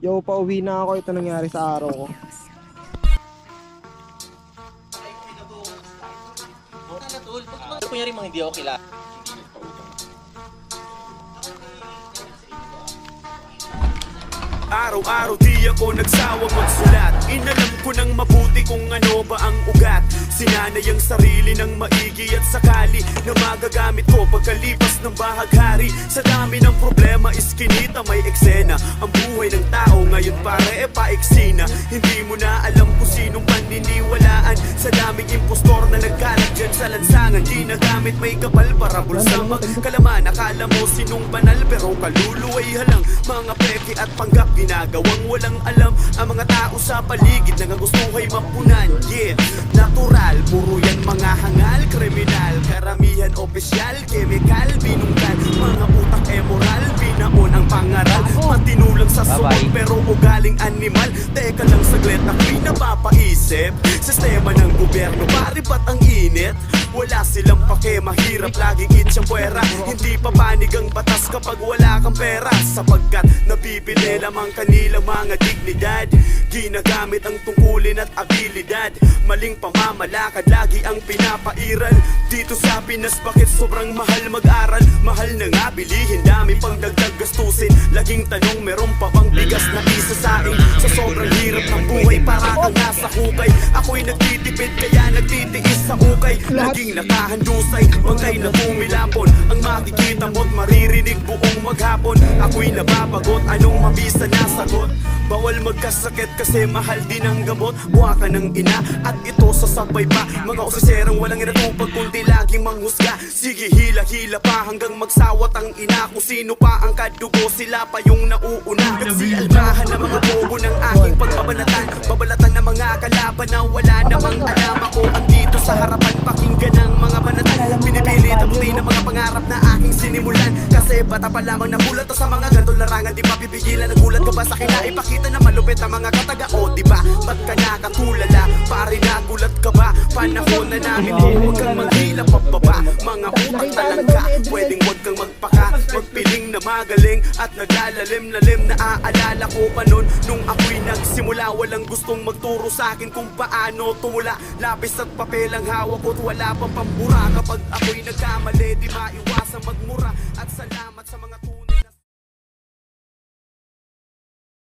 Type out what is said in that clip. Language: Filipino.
Yo, pauwi na ako. Ito nangyari sa araw ko. Ano kunyari mga hindi ako kilala? Araw-araw di ako nagsawang magsulat. Inalam ko ng mabuti kung ano ba ang ugat. Sinanay ang sarili ng maigi at sakali na magagamit ko pagkalipas ng bahaghari. Sa dami ng problema is kinita may eksena. Ang buhay ng tao ngayon pare paiksi na. Hindi mo na alam kung sinong paniniwalaan. Sa daming impostor na nagkalat dyan sa lansangan. Ginagamit may kapal para bulsang magkalaman. Akala mo sinong banal pero kaluluway halang. Mga peke at panggap ginagawang walang alam. Ang mga tao sa paligid nangangustuhay mapunan. Yeah, natural, puro yan mga hangal. Kriminal, karamihan opisyal. Chemical, binunggal. Mga utak moral, binaon ang pangaral. Matinulang sa suot pero ugaling animal. Teka lang saglit ako'y napapaisip. Sistema ng gobyerno, pare ba't ang init? Wala silang pake, mahirap laging itsyang puwera. Hindi papanig ang batas kapag wala kang pera. Sapagkat nabibili lamang kanilang mga dignidad. Ginagamit ang tungkulin at abilidad. Maling pamamalakad lagi ang pinapairal. Dito sa Pinas bakit sobrang mahal mag-aral? Mahal na nga bilihin, dami pang dagdag gastusin. Laging tanong meron pa bang bigas na isasaing? Sa sobrang hirap ng buhay para kang nasa hukay. Ako'y nagtitipid kaya nagtitiis sa ukay. Laging nakahandusay, bangkay na tumilapon. Ang makikita mo't maririnig buong maghapon. Ako'y nababagot, anong mabisa na sagot? Bawal magkasakit kasi mahal din ang gamot. Buha ka ng ina at ito sasabay pa. Mga osiserang walang inatupag kundi laging manghusga. Sige hila-hila pa hanggang magsawat ang ina. Kung sino pa ang kadugo sila pa yung nauuna. Kasi almahan na mga bobo ng aking pagbabalatan. Babalatan ng mga kalaban na wala namang alam. Ako andito sa harapan pakinggan ng mga banatan. Pinipilit abutin ng mga pangarap na aking sinimulan. Kasi bata pa lamang nagulat sa mga gantong larangan. Di pa pipigilan, nagulat ka ba sa kinaipakita na malupit ang mga kataga? O diba, ba't ka nakatulala? Pare nagulat ka ba? Panahon na namin mo, huwag kang manghila pababa. Mga utang talangka, pwedeng huwag kang magpaka. Magpiling na magaling at naglalalim-lalim. Naaalala ko pa nun, nung ako'y nagsimula. Walang gustong magturo sa akin kung paano tumula. Lapis at papel ang hawak ko't wala pang pambura. Kapag ako'y nagkamali, di maiwasang magmura. At salamat sa mga